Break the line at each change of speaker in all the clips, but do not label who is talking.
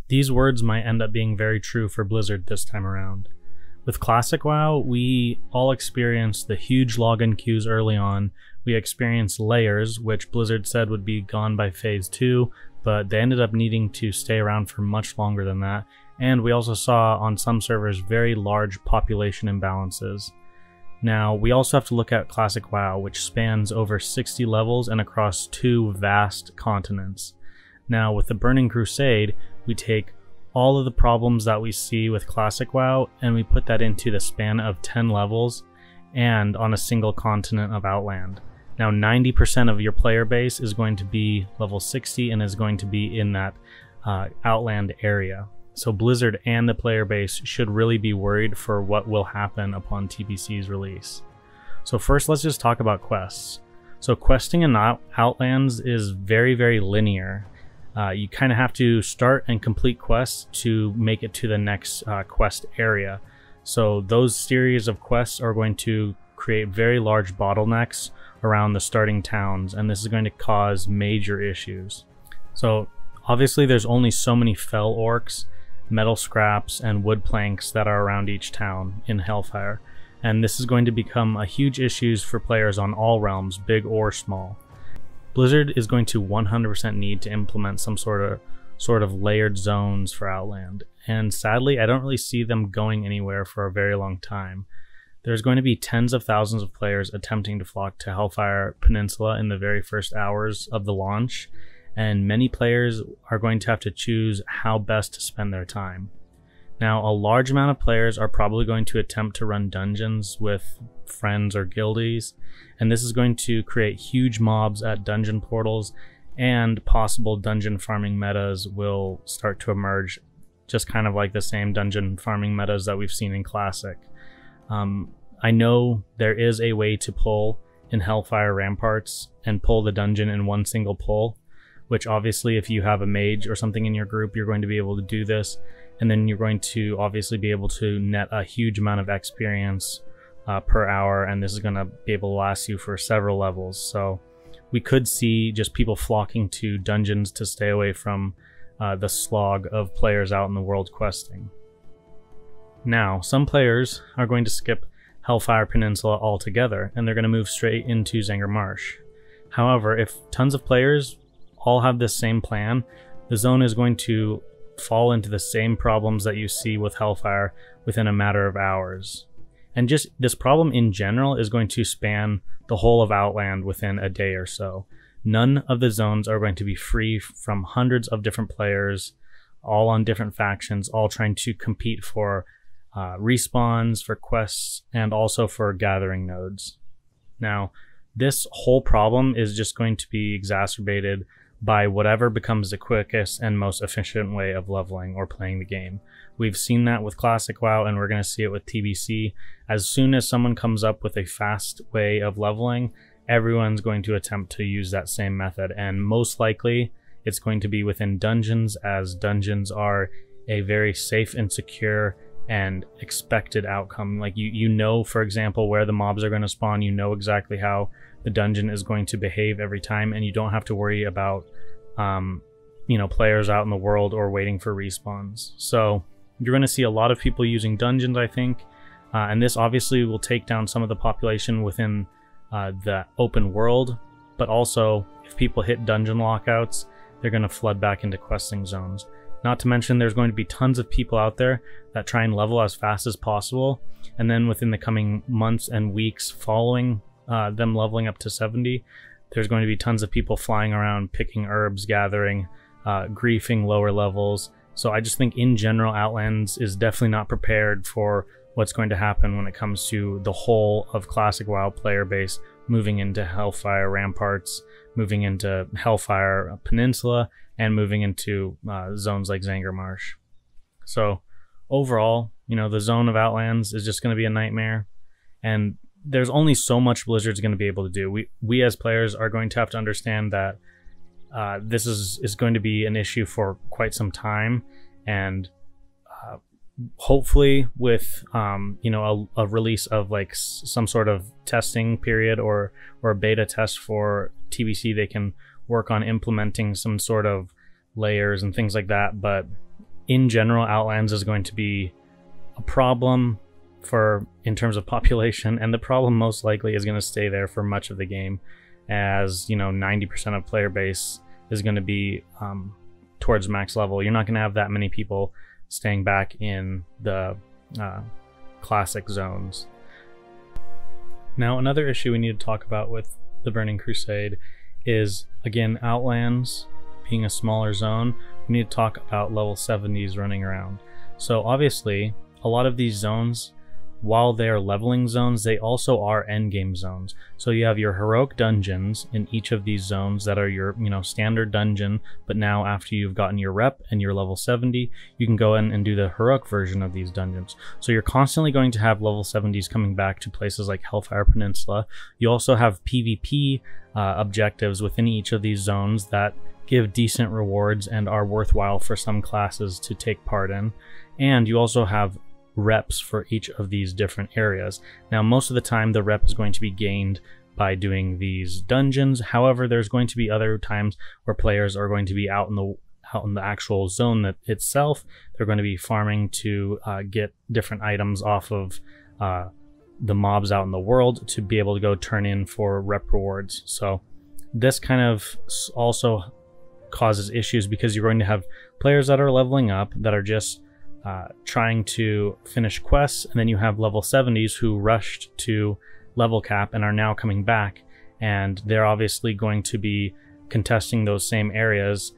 These words might end up being very true for Blizzard this time around. With Classic WoW, we all experienced the huge login queues early on. We experienced layers, which Blizzard said would be gone by Phase 2, but they ended up needing to stay around for much longer than that. And we also saw on some servers very large population imbalances. Now, we also have to look at Classic WoW, which spans over 60 levels and across 2 vast continents. Now, with the Burning Crusade, we take all of the problems that we see with Classic WoW and we put that into the span of 10 levels and on a single continent of Outland. Now, 90% of your player base is going to be level 60 and is going to be in that Outland area. So Blizzard and the player base should really be worried for what will happen upon TBC's release. So first, let's just talk about quests. So questing in Outlands is very, very linear. You kind of have to start and complete quests to make it to the next quest area. So those series of quests are going to create very large bottlenecks around the starting towns, and this is going to cause major issues. So obviously there's only so many fell orcs, metal scraps, and wood planks that are around each town in Hellfire, and this is going to become a huge issue for players on all realms, big or small. Blizzard is going to 100% need to implement some sort of layered zones for Outland, and sadly I don't really see them going anywhere for a very long time. There's going to be tens of thousands of players attempting to flock to Hellfire Peninsula in the very first hours of the launch, and many players are going to have to choose how best to spend their time. Now, a large amount of players are probably going to attempt to run dungeons with friends or guildies, and this is going to create huge mobs at dungeon portals, and possible dungeon farming metas will start to emerge, just kind of like the same dungeon farming metas that we've seen in Classic. I know there is a way to pull in Hellfire Ramparts and pull the dungeon in one single pull, which obviously if you have a mage or something in your group, you're going to be able to do this, and then you're going to obviously be able to net a huge amount of experience per hour, and this is going to be able to last you for several levels. So we could see just people flocking to dungeons to stay away from the slog of players out in the world questing. Now, some players are going to skip Hellfire Peninsula altogether, and they're going to move straight into Zanger Marsh. However, if tons of players all have this same plan, the zone is going to fall into the same problems that you see with Hellfire within a matter of hours. And just this problem in general is going to span the whole of Outland within a day or so. None of the zones are going to be free from hundreds of different players, all on different factions, all trying to compete for respawns, for quests, and also for gathering nodes. Now, this whole problem is just going to be exacerbated by whatever becomes the quickest and most efficient way of leveling or playing the game. We've seen that with Classic WoW, and we're going to see it with TBC. As soon as someone comes up with a fast way of leveling, everyone's going to attempt to use that same method, and most likely it's going to be within dungeons, as dungeons are a very safe and secure and expected outcome. Like you know, for example, where the mobs are going to spawn, you know exactly how the dungeon is going to behave every time, and you don't have to worry about players out in the world or waiting for respawns. So you're going to see a lot of people using dungeons, I think, and this obviously will take down some of the population within the open world, but also if people hit dungeon lockouts, they're going to flood back into questing zones. Not to mention there's going to be tons of people out there that try and level as fast as possible, and then within the coming months and weeks following them leveling up to 70, there's going to be tons of people flying around picking herbs, gathering, griefing lower levels. So I just think in general Outlands is definitely not prepared for what's going to happen when it comes to the whole of Classic WoW player base moving into Hellfire Ramparts, moving into Hellfire Peninsula, and moving into zones like Zanger Marsh. So overall, the zone of Outlands is just going to be a nightmare, and there's only so much Blizzard's going to be able to do. We as players are going to have to understand that this is going to be an issue for quite some time, and hopefully with a release of like some sort of testing period or a beta test for TBC, they can work on implementing some sort of layers and things like that. But in general, Outlands is going to be a problem in terms of population, and the problem most likely is going to stay there for much of the game, as 90% of player base is going to be towards max level. You're not going to have that many people staying back in the classic zones. Now, another issue we need to talk about with the Burning Crusade is, again, Outlands being a smaller zone. We need to talk about level 70s running around. So obviously, a lot of these zones, while they are leveling zones, they also are endgame zones. So you have your heroic dungeons in each of these zones that are your standard dungeon, but now after you've gotten your rep and you're level 70, you can go in and do the heroic version of these dungeons. So you're constantly going to have level 70s coming back to places like Hellfire Peninsula. You also have PvP objectives within each of these zones that give decent rewards and are worthwhile for some classes to take part in. And you also have reps for each of these different areas. Now, most of the time the rep is going to be gained by doing these dungeons. However, there's going to be other times where players are going to be out in the actual zone itself. They're going to be farming to get different items off of the mobs out in the world to be able to go turn in for rep rewards. So this kind of also causes issues because you're going to have players that are leveling up that are just trying to finish quests, and then you have level 70s who rushed to level cap and are now coming back, and they're obviously going to be contesting those same areas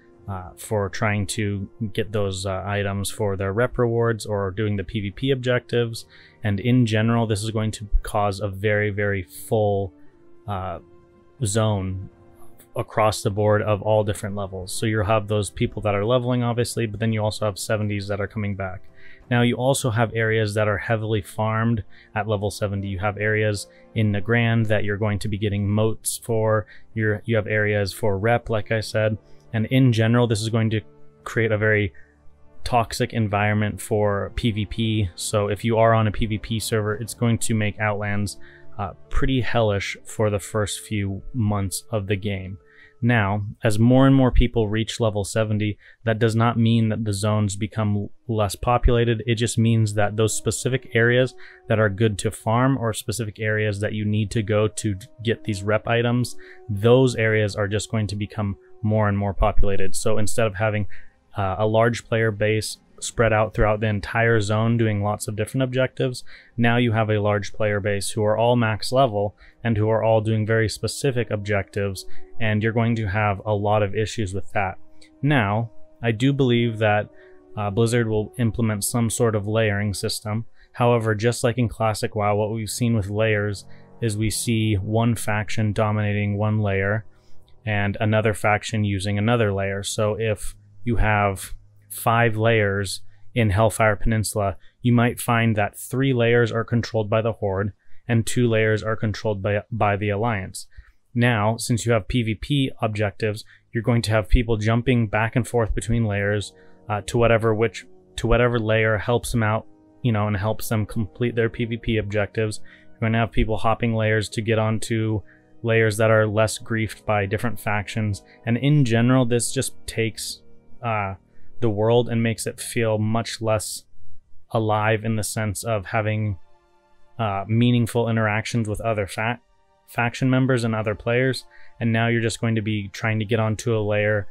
for trying to get those items for their rep rewards or doing the PvP objectives. And in general, this is going to cause a very, very full zone across the board of all different levels. So you'll have those people that are leveling, obviously, but then you also have 70s that are coming back. Now, you also have areas that are heavily farmed at level 70. You have areas in the Grand that you're going to be getting moats for. You have areas for rep, like I said. And in general, this is going to create a very toxic environment for PvP. So if you are on a PvP server, it's going to make Outlands pretty hellish for the first few months of the game. Now, as more and more people reach level 70, that does not mean that the zones become less populated. It just means that those specific areas that are good to farm, or specific areas that you need to go to get these rep items, those areas are just going to become more and more populated. So instead of having a large player base spread out throughout the entire zone doing lots of different objectives, now you have a large player base who are all max level and who are all doing very specific objectives, and you're going to have a lot of issues with that. Now, I do believe that Blizzard will implement some sort of layering system. However, just like in Classic WoW, what we've seen with layers is we see one faction dominating one layer and another faction using another layer. So if you have 5 layers in Hellfire Peninsula, you might find that 3 layers are controlled by the Horde and 2 layers are controlled by the Alliance. Now, since you have PvP objectives, you're going to have people jumping back and forth between layers to whatever layer helps them out, and helps them complete their PvP objectives. You're going to have people hopping layers to get onto layers that are less griefed by different factions. And in general, this just takes the world and makes it feel much less alive in the sense of having meaningful interactions with other faction members and other players. And now you're just going to be trying to get onto a layer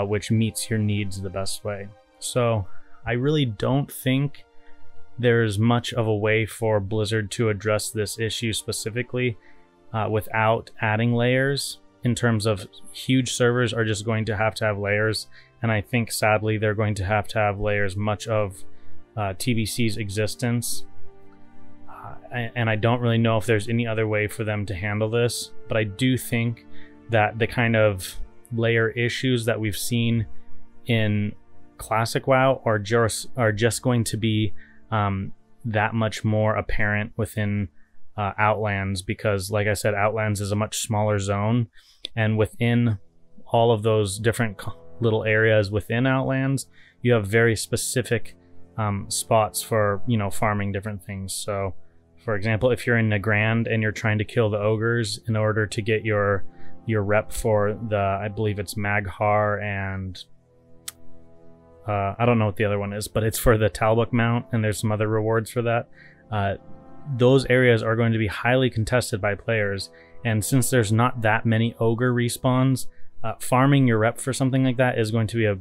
which meets your needs the best way. So I really don't think there's much of a way for Blizzard to address this issue specifically without adding layers. In terms of huge servers are just going to have layers, and I think sadly they're going to have layers much of TBC's existence, and I don't really know if there's any other way for them to handle this, but I do think that the kind of layer issues that we've seen in Classic WoW are just going to be that much more apparent within Outlands, because like I said, Outlands is a much smaller zone, and within all of those different little areas within Outlands, you have very specific spots for farming different things. So for example, if you're in Nagrand and you're trying to kill the ogres in order to get your rep for the, I believe it's Maghar and I don't know what the other one is, but it's for the Talbot mount, and there's some other rewards for that. Those areas are going to be highly contested by players, and since there's not that many ogre respawns, farming your rep for something like that is going to be a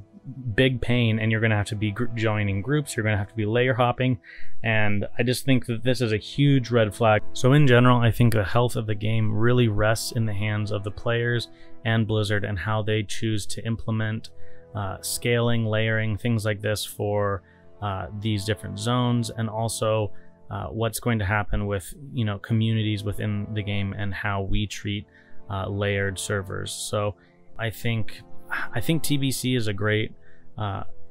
big pain, and you're going to have to be joining groups, you're going to have to be layer hopping, and I just think that this is a huge red flag. So in general, I think the health of the game really rests in the hands of the players and Blizzard and how they choose to implement scaling, layering, things like this for these different zones, and also what's going to happen with communities within the game and how we treat layered servers. So I think TBC is a great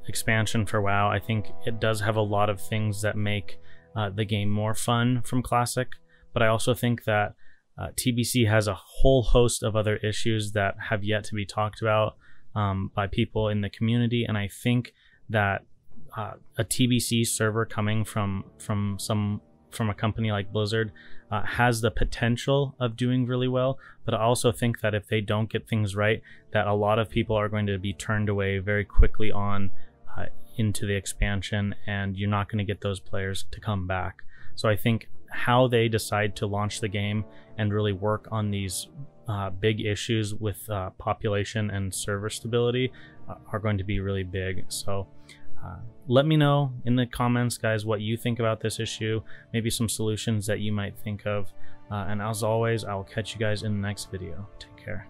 expansion for WoW. I think it does have a lot of things that make the game more fun from Classic, but I also think that TBC has a whole host of other issues that have yet to be talked about by people in the community, and I think that a TBC server coming from a company like Blizzard has the potential of doing really well, but I also think that if they don't get things right, that a lot of people are going to be turned away very quickly on into the expansion, and you're not going to get those players to come back. So I think how they decide to launch the game and really work on these big issues with population and server stability are going to be really big. So let me know in the comments, guys, what you think about this issue, maybe some solutions that you might think of, and as always, I will catch you guys in the next video. Take care.